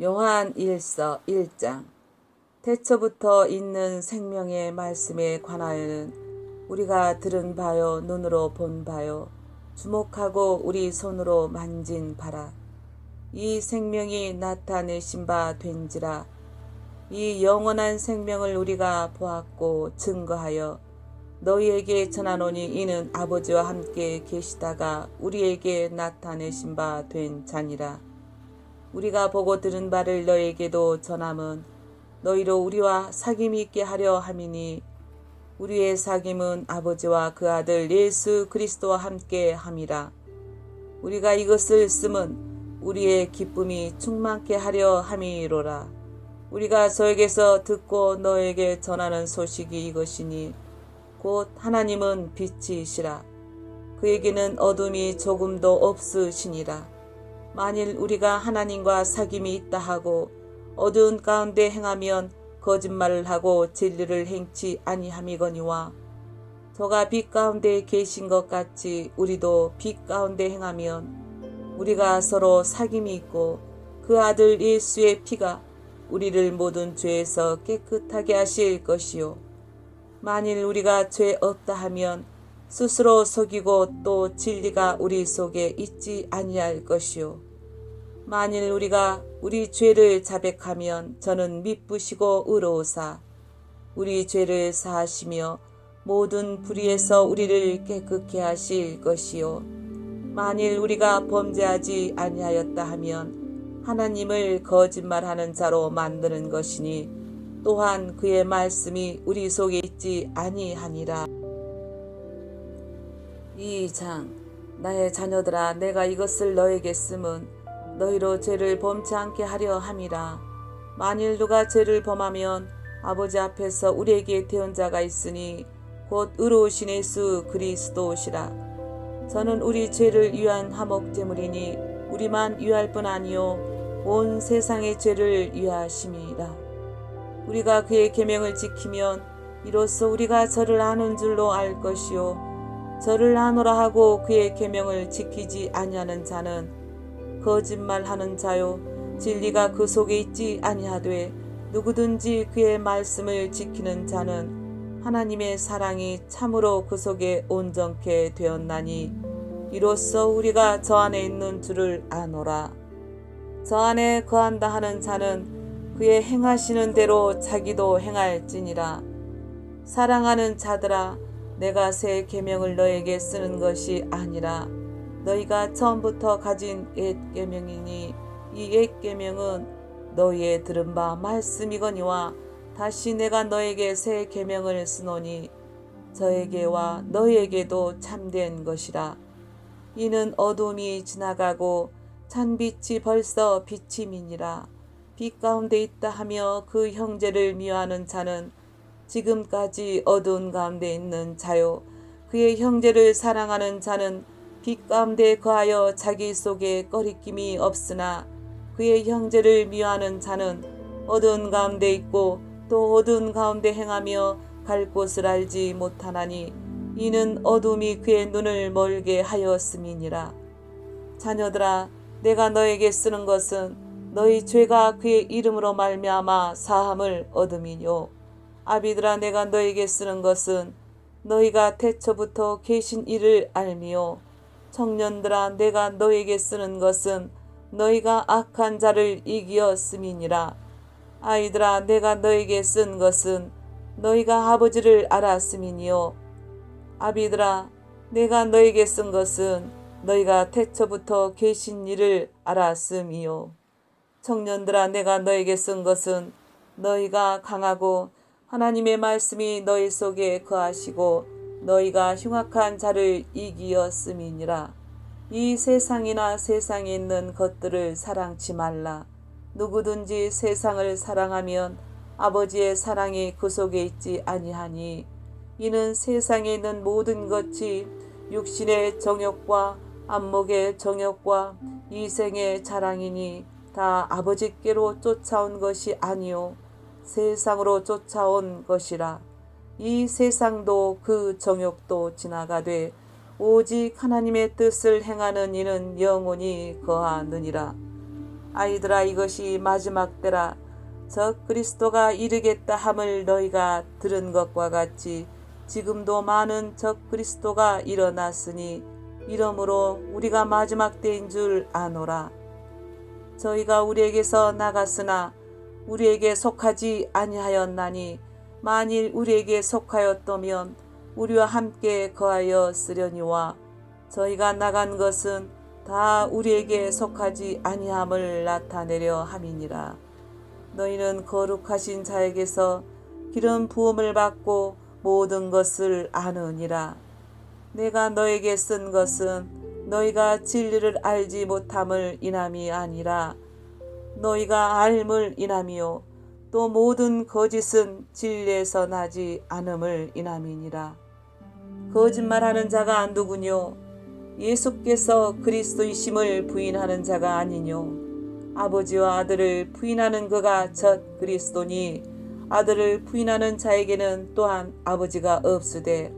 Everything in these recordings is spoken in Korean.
요한 1서 1장. 태초부터 있는 생명의 말씀에 관하여는 우리가 들은 바요, 눈으로 본 바요, 주목하고 우리 손으로 만진 바라. 이 생명이 나타내신 바 된지라. 이 영원한 생명을 우리가 보았고 증거하여 너희에게 전하노니 이는 아버지와 함께 계시다가 우리에게 나타내신 바 된 자니라. 우리가 보고 들은 바를 너희에게도 전함은 너희로 우리와 사귐이 있게 하려 함이니 우리의 사귐은 아버지와 그 아들 예수 그리스도와 함께 함이라. 우리가 이것을 쓰면 우리의 기쁨이 충만케 하려 함이로라. 우리가 저에게서 듣고 너에게 전하는 소식이 이것이니 곧 하나님은 빛이시라. 그에게는 어둠이 조금도 없으시니라. 만일 우리가 하나님과 사귐이 있다 하고 어두운 가운데 행하면 거짓말을 하고 진리를 행치 아니함이거니와 저가 빛 가운데 계신 것 같이 우리도 빛 가운데 행하면 우리가 서로 사귐이 있고 그 아들 예수의 피가 우리를 모든 죄에서 깨끗하게 하실 것이요. 만일 우리가 죄 없다 하면 스스로 속이고 또 진리가 우리 속에 있지 아니할 것이요. 만일 우리가 우리 죄를 자백하면 저는 미쁘시고 의로우사 우리 죄를 사하시며 모든 불의에서 우리를 깨끗게 하실 것이요. 만일 우리가 범죄하지 아니하였다 하면 하나님을 거짓말하는 자로 만드는 것이니 또한 그의 말씀이 우리 속에 있지 아니하니라. 2장. 나의 자녀들아, 내가 이것을 너에게 쓰면 너희로 죄를 범치 않게 하려 함이라. 만일 누가 죄를 범하면 아버지 앞에서 우리에게 대언 자가 있으니 곧 의로우신 예수 그리스도시라. 저는 우리 죄를 위한 화목제물이니 우리만 위할 뿐 아니요 온 세상의 죄를 위하심이라. 우리가 그의 계명을 지키면 이로써 우리가 저를 아는 줄로 알 것이요 저를 아노라 하고 그의 계명을 지키지 아니하는 자는 거짓말하는 자요 진리가 그 속에 있지 아니하되 누구든지 그의 말씀을 지키는 자는 하나님의 사랑이 참으로 그 속에 온전케 되었나니 이로써 우리가 저 안에 있는 줄을 아노라. 저 안에 거한다 하는 자는 그의 행하시는 대로 자기도 행할지니라. 사랑하는 자들아, 내가 새 계명을 너에게 쓰는 것이 아니라 너희가 처음부터 가진 옛 계명이니 이 옛 계명은 너희의 들은 바 말씀이거니와 다시 내가 너에게 새 계명을 쓰노니 저에게와 너희에게도 참된 것이라. 이는 어둠이 지나가고 찬빛이 벌써 비침이니라. 빛 가운데 있다 하며 그 형제를 미워하는 자는 지금까지 어두운 가운데 있는 자요 그의 형제를 사랑하는 자는 빛 가운데 거하여 자기 속에 꺼리낌이 없으나 그의 형제를 미워하는 자는 어두운 가운데 있고 또 어두운 가운데 행하며 갈 곳을 알지 못하나니 이는 어둠이 그의 눈을 멀게 하였음이니라. 자녀들아, 내가 너에게 쓰는 것은 너희 죄가 그의 이름으로 말미암아 사함을 얻음이뇨. 아비들아, 내가 너에게 쓰는 것은 너희가 태초부터 계신 이를 알미요. 청년들아, 내가 너에게 쓰는 것은 너희가 악한 자를 이기었음이니라. 아이들아, 내가 너에게 쓴 것은 너희가 아버지를 알았음이니요. 아비들아, 내가 너에게 쓴 것은 너희가 태초부터 계신 이를 알았음이요. 청년들아, 내가 너에게 쓴 것은 너희가 강하고 하나님의 말씀이 너희 속에 거하시고 너희가 흉악한 자를 이기었음이니라. 이 세상이나 세상에 있는 것들을 사랑치 말라. 누구든지 세상을 사랑하면 아버지의 사랑이 그 속에 있지 아니하니 이는 세상에 있는 모든 것이 육신의 정욕과 안목의 정욕과 이생의 자랑이니 다 아버지께로 쫓아온 것이 아니요 세상으로 쫓아온 것이라. 이 세상도 그 정욕도 지나가되 오직 하나님의 뜻을 행하는 이는 영원히 거하느니라. 아이들아, 이것이 마지막 때라. 적 그리스도가 이르겠다 함을 너희가 들은 것과 같이 지금도 많은 적 그리스도가 일어났으니 이러므로 우리가 마지막 때인 줄 아노라. 저희가 우리에게서 나갔으나 우리에게 속하지 아니하였나니 만일 우리에게 속하였다면 우리와 함께 거하였으려니와 저희가 나간 것은 다 우리에게 속하지 아니함을 나타내려 함이니라. 너희는 거룩하신 자에게서 기름 부음을 받고 모든 것을 아느니라. 내가 너에게 쓴 것은 너희가 진리를 알지 못함을 인함이 아니라 너희가 알물 인함이요 또 모든 거짓은 진리에서 나지 않음을 인함이니라. 거짓말하는 자가 누구뇨? 예수께서 그리스도이심을 부인하는 자가 아니뇨? 아버지와 아들을 부인하는 그가 첫 그리스도니 아들을 부인하는 자에게는 또한 아버지가 없으되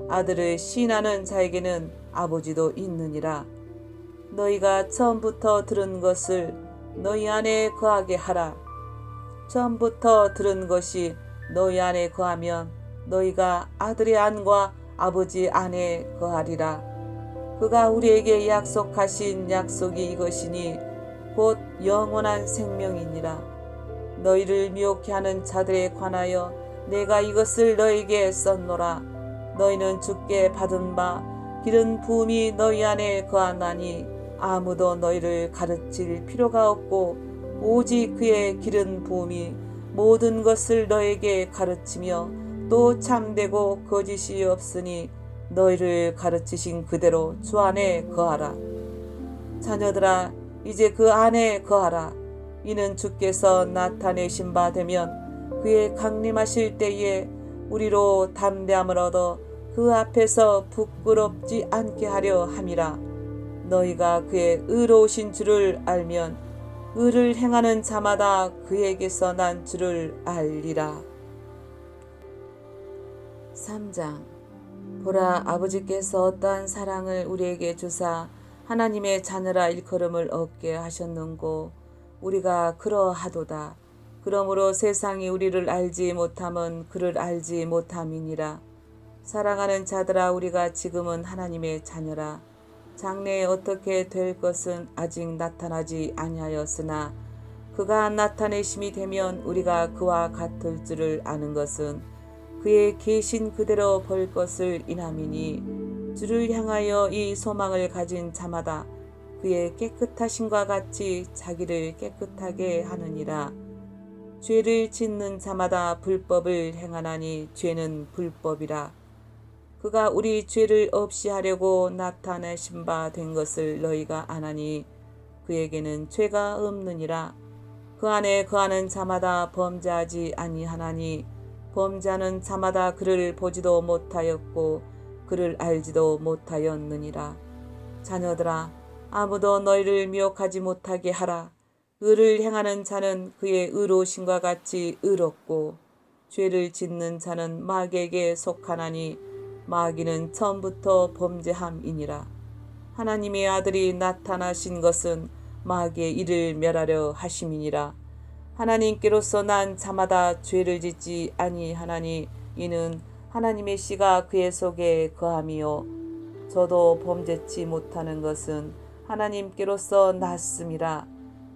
아들을 시인하는 자에게는 아버지도 있느니라. 너희가 처음부터 들은 것을 너희 안에 거하게 하라. 처음부터 들은 것이 너희 안에 거하면 너희가 아들의 안과 아버지 안에 거하리라. 그가 우리에게 약속하신 약속이 이것이니 곧 영원한 생명이니라. 너희를 미혹해 하는 자들에 관하여 내가 이것을 너희에게 썼노라. 너희는 주께 받은 바 기름 부음이 너희 안에 거하나니 아무도 너희를 가르칠 필요가 없고 오직 그의 기름 부음이 모든 것을 너희에게 가르치며 또 참되고 거짓이 없으니 너희를 가르치신 그대로 주 안에 거하라. 자녀들아, 이제 그 안에 거하라. 이는 주께서 나타내신 바 되면 그의 강림하실 때에 우리로 담대함을 얻어 그 앞에서 부끄럽지 않게 하려 함이라. 너희가 그의 의로우신 줄을 알면 의를 행하는 자마다 그에게서 난 줄을 알리라. 3장. 보라, 아버지께서 어떠한 사랑을 우리에게 주사 하나님의 자녀라 일컬음을 얻게 하셨는고 우리가 그러하도다. 그러므로 세상이 우리를 알지 못함은 그를 알지 못함이니라. 사랑하는 자들아, 우리가 지금은 하나님의 자녀라. 장래에 어떻게 될 것은 아직 나타나지 아니하였으나 그가 나타내심이 되면 우리가 그와 같을 줄을 아는 것은 그의 계신 그대로 볼 것을 인함이니 주를 향하여 이 소망을 가진 자마다 그의 깨끗하심과 같이 자기를 깨끗하게 하느니라. 죄를 짓는 자마다 불법을 행하나니 죄는 불법이라. 그가 우리 죄를 없이 하려고 나타내신 바 된 것을 너희가 아나니 그에게는 죄가 없느니라. 그 안에 거하는 자마다 범죄하지 아니하나니 범죄하는 자마다 그를 보지도 못하였고 그를 알지도 못하였느니라. 자녀들아, 아무도 너희를 미혹하지 못하게 하라. 의를 행하는 자는 그의 의로우심과 같이 의롭고 죄를 짓는 자는 마귀에게 속하나니 마귀는 처음부터 범죄함이니라. 하나님의 아들이 나타나신 것은 마귀의 일을 멸하려 하심이니라. 하나님께로서 난 자마다 죄를 짓지 아니하나니 이는 하나님의 씨가 그의 속에 거함이요 저도 범죄치 못하는 것은 하나님께로서 났음이라.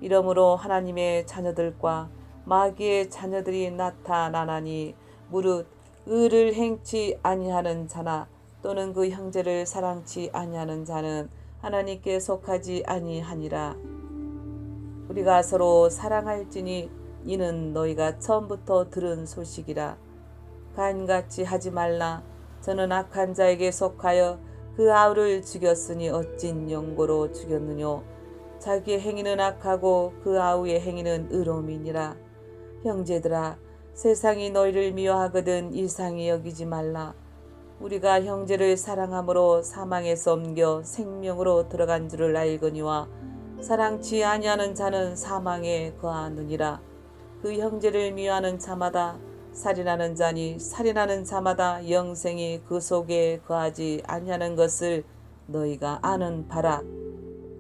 이러므로 하나님의 자녀들과 마귀의 자녀들이 나타나나니 무릇 의를 행치 아니하는 자나 또는 그 형제를 사랑치 아니하는 자는 하나님께 속하지 아니하니라. 우리가 서로 사랑할지니 이는 너희가 처음부터 들은 소식이라. 간같이 하지 말라. 저는 악한 자에게 속하여 그 아우를 죽였으니 어찐 용고로 죽였느뇨. 자기의 행위는 악하고 그 아우의 행위는 의로움이니라. 형제들아, 세상이 너희를 미워하거든 이상히 여기지 말라. 우리가 형제를 사랑함으로 사망에서 옮겨 생명으로 들어간 줄을 알거니와 사랑치 아니하는 자는 사망에 거하느니라. 그 형제를 미워하는 자마다 살인하는 자니 살인하는 자마다 영생이 그 속에 거하지 아니하는 것을 너희가 아는 바라.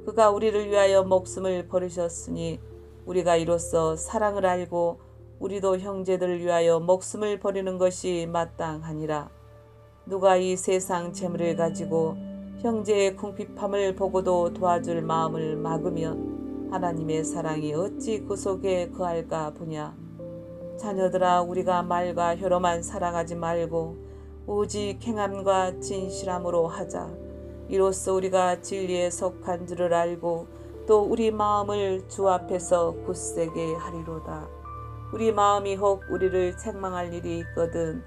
그가 우리를 위하여 목숨을 버리셨으니 우리가 이로써 사랑을 알고 우리도 형제들을 위하여 목숨을 버리는 것이 마땅하니라. 누가 이 세상 재물을 가지고 형제의 궁핍함을 보고도 도와줄 마음을 막으면 하나님의 사랑이 어찌 그 속에 거할까 보냐. 자녀들아, 우리가 말과 혀로만 사랑하지 말고 오직 행함과 진실함으로 하자. 이로써 우리가 진리에 속한 줄을 알고 또 우리 마음을 주 앞에서 굳세게 하리로다. 우리 마음이 혹 우리를 책망할 일이 있거든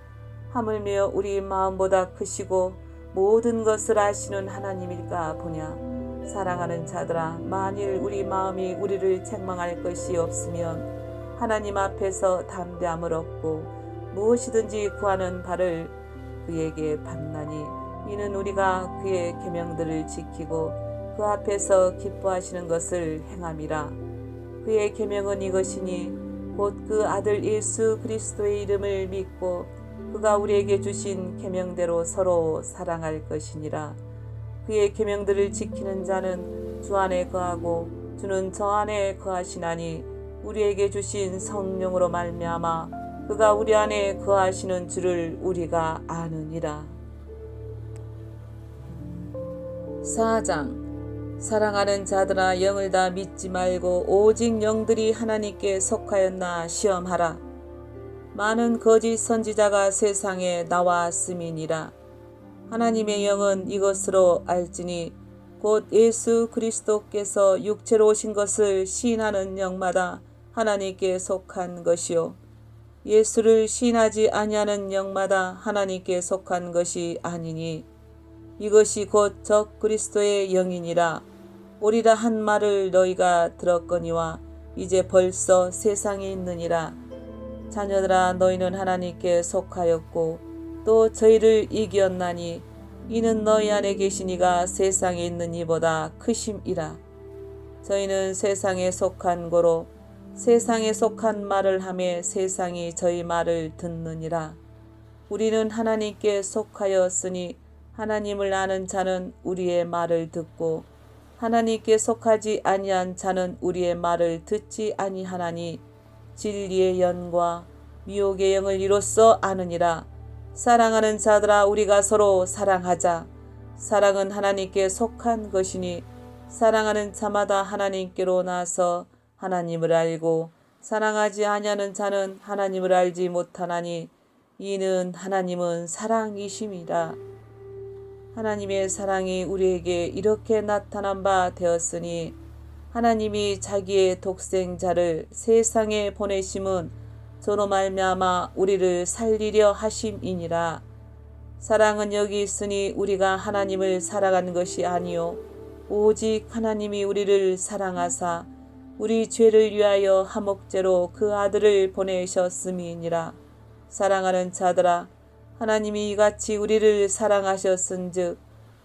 하물며 우리 마음보다 크시고 모든 것을 아시는 하나님일까 보냐. 사랑하는 자들아, 만일 우리 마음이 우리를 책망할 것이 없으면 하나님 앞에서 담대함을 얻고 무엇이든지 구하는 바를 그에게 받나니 이는 우리가 그의 계명들을 지키고 그 앞에서 기뻐하시는 것을 행함이라. 그의 계명은 이것이니 곧 그 아들 예수 그리스도의 이름을 믿고 그가 우리에게 주신 계명대로 서로 사랑할 것이니라. 그의 계명들을 지키는 자는 주 안에 거하고 주는 저 안에 거하시나니 우리에게 주신 성령으로 말미암아 그가 우리 안에 거하시는 줄을 우리가 아느니라. 4장. 사랑하는 자들아, 영을 다 믿지 말고 오직 영들이 하나님께 속하였나 시험하라. 많은 거짓 선지자가 세상에 나왔음이니라. 하나님의 영은 이것으로 알지니 곧 예수 그리스도께서 육체로 오신 것을 시인하는 영마다 하나님께 속한 것이요 예수를 시인하지 아니하는 영마다 하나님께 속한 것이 아니니 이것이 곧 적 그리스도의 영이니라. 오리라 한 말을 너희가 들었거니와 이제 벌써 세상에 있느니라. 자녀들아, 너희는 하나님께 속하였고 또 저희를 이기었나니 이는 너희 안에 계신 이가 세상에 있는 이보다 크심이라. 저희는 세상에 속한 고로 세상에 속한 말을 하며 세상이 저희 말을 듣느니라. 우리는 하나님께 속하였으니 하나님을 아는 자는 우리의 말을 듣고 하나님께 속하지 아니한 자는 우리의 말을 듣지 아니하나니 진리의 영과 미혹의 영을 이로써 아느니라. 사랑하는 자들아, 우리가 서로 사랑하자. 사랑은 하나님께 속한 것이니 사랑하는 자마다 하나님께로 나서 하나님을 알고 사랑하지 아니하는 자는 하나님을 알지 못하나니 이는 하나님은 사랑이심이라. 하나님의 사랑이 우리에게 이렇게 나타난 바 되었으니 하나님이 자기의 독생자를 세상에 보내심은 저로 말미암아 우리를 살리려 하심이니라. 사랑은 여기 있으니 우리가 하나님을 사랑한 것이 아니요 오직 하나님이 우리를 사랑하사 우리 죄를 위하여 화목제로 그 아들을 보내셨음이니라. 사랑하는 자들아, 하나님이 이같이 우리를 사랑하셨은즉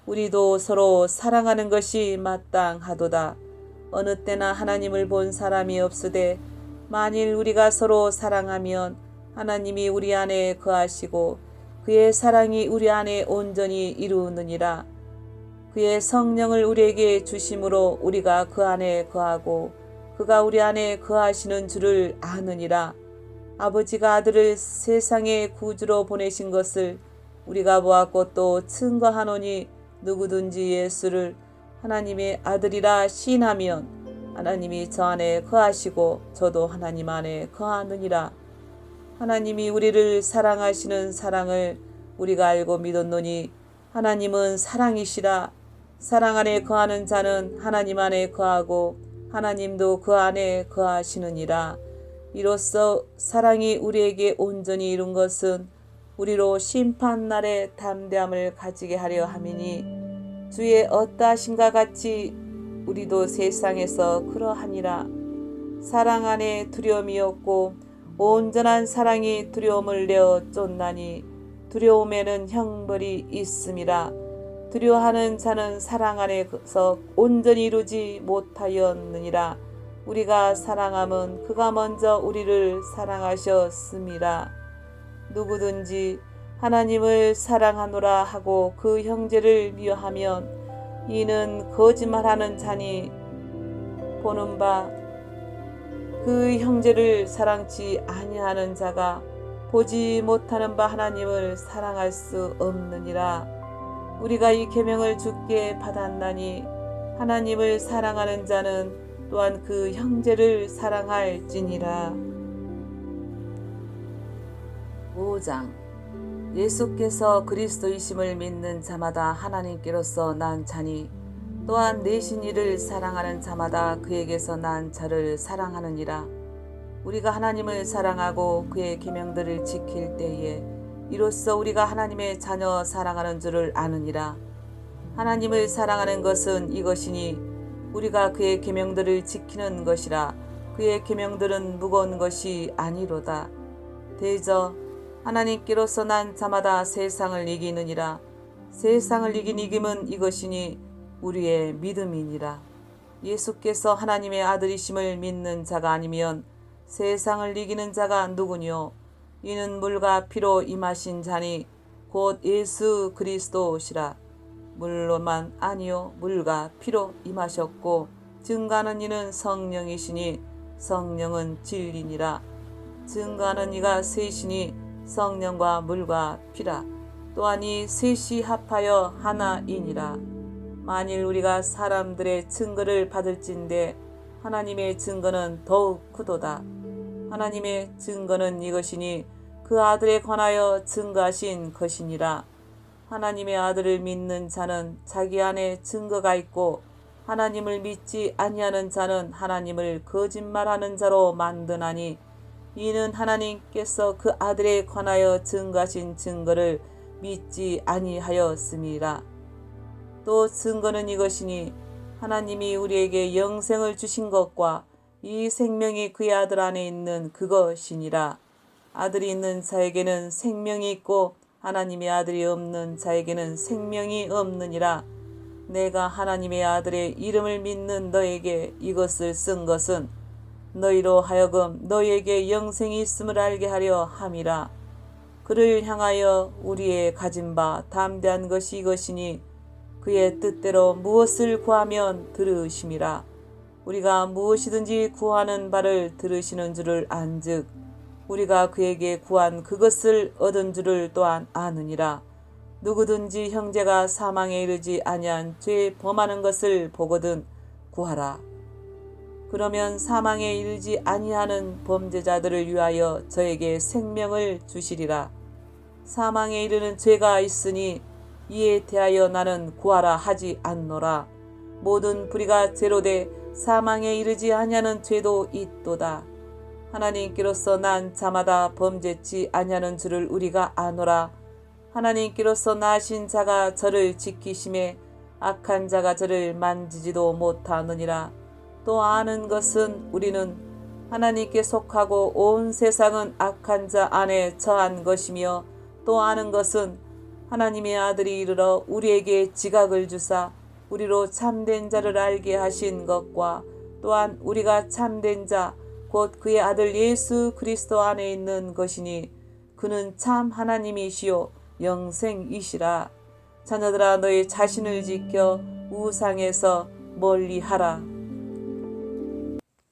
우리도 서로 사랑하는 것이 마땅하도다. 어느 때나 하나님을 본 사람이 없으되 만일 우리가 서로 사랑하면 하나님이 우리 안에 거하시고 그의 사랑이 우리 안에 온전히 이루느니라. 그의 성령을 우리에게 주심으로 우리가 그 안에 거하고 그가 우리 안에 거하시는 줄을 아느니라. 아버지가 아들을 세상의 구주로 보내신 것을 우리가 보았고 또 증거하노니 누구든지 예수를 하나님의 아들이라 시인하면 하나님이 저 안에 거하시고 저도 하나님 안에 거하느니라. 하나님이 우리를 사랑하시는 사랑을 우리가 알고 믿었노니 하나님은 사랑이시라. 사랑 안에 거하는 자는 하나님 안에 거하고 하나님도 그 안에 거하시느니라. 이로써 사랑이 우리에게 온전히 이룬 것은 우리로 심판날에 담대함을 가지게 하려 함이니 주의 어떠하신가 같이 우리도 세상에서 그러하니라. 사랑 안에 두려움이 없고 온전한 사랑이 두려움을 내어 쫓나니 두려움에는 형벌이 있음이라. 두려워하는 자는 사랑 안에서 온전히 이루지 못하였느니라. 우리가 사랑함은 그가 먼저 우리를 사랑하셨음이라. 누구든지 하나님을 사랑하노라 하고 그 형제를 미워하면 이는 거짓말하는 자니 보는 바 그 형제를 사랑치 아니하는 자가 보지 못하는 바 하나님을 사랑할 수 없느니라. 우리가 이 계명을 주께 받았나니 하나님을 사랑하는 자는 또한 그 형제를 사랑할지니라. 5장. 예수께서 그리스도이심을 믿는 자마다 하나님께로서 난 자니 또한 내신 이를 사랑하는 자마다 그에게서 난 자를 사랑하느니라. 우리가 하나님을 사랑하고 그의 계명들을 지킬 때에 이로써 우리가 하나님의 자녀 사랑하는 줄을 아느니라. 하나님을 사랑하는 것은 이것이니 우리가 그의 계명들을 지키는 것이라. 그의 계명들은 무거운 것이 아니로다. 대저 하나님께로서 난 자마다 세상을 이기느니라. 세상을 이긴 이김은 이것이니 우리의 믿음이니라. 예수께서 하나님의 아들이심을 믿는 자가 아니면 세상을 이기는 자가 누구뇨? 이는 물과 피로 임하신 자니 곧 예수 그리스도시라. 물로만 아니요 물과 피로 임하셨고 증거하는 이는 성령이시니 성령은 진리니라. 증거하는 이가 셋이니 성령과 물과 피라. 또한 이 셋이 합하여 하나이니라. 만일 우리가 사람들의 증거를 받을진대 하나님의 증거는 더욱 크도다. 하나님의 증거는 이것이니 그 아들에 관하여 증거하신 것이니라. 하나님의 아들을 믿는 자는 자기 안에 증거가 있고 하나님을 믿지 아니하는 자는 하나님을 거짓말하는 자로 만드나니 이는 하나님께서 그 아들에 관하여 증거하신 증거를 믿지 아니하였음이라. 또 증거는 이것이니 하나님이 우리에게 영생을 주신 것과 이 생명이 그의 아들 안에 있는 그것이니라. 아들이 있는 자에게는 생명이 있고 하나님의 아들이 없는 자에게는 생명이 없느니라. 내가 하나님의 아들의 이름을 믿는 너에게 이것을 쓴 것은 너희로 하여금 너희에게 영생이 있음을 알게 하려 함이라. 그를 향하여 우리의 가진 바 담대한 것이 이것이니 그의 뜻대로 무엇을 구하면 들으심이라. 우리가 무엇이든지 구하는 바를 들으시는 줄을 안즉 우리가 그에게 구한 그것을 얻은 줄을 또한 아느니라. 누구든지 형제가 사망에 이르지 아니한 죄 범하는 것을 보거든 구하라. 그러면 사망에 이르지 아니하는 범죄자들을 위하여 저에게 생명을 주시리라. 사망에 이르는 죄가 있으니 이에 대하여 나는 구하라 하지 않노라. 모든 불의가 제로돼 사망에 이르지 아니하는 죄도 있도다. 하나님께로서 난 자마다 범죄치 아니하는 줄을 우리가 아노라. 하나님께로서 나신 자가 저를 지키심에 악한 자가 저를 만지지도 못하느니라. 또 아는 것은 우리는 하나님께 속하고 온 세상은 악한 자 안에 처한 것이며 또 아는 것은 하나님의 아들이 이르러 우리에게 지각을 주사 우리로 참된 자를 알게 하신 것과 또한 우리가 참된 자 곧 그의 아들 예수 그리스도 안에 있는 것이니 그는 참 하나님이시요 영생이시라. 자녀들아 너희 자신을 지켜 우상에서 멀리하라.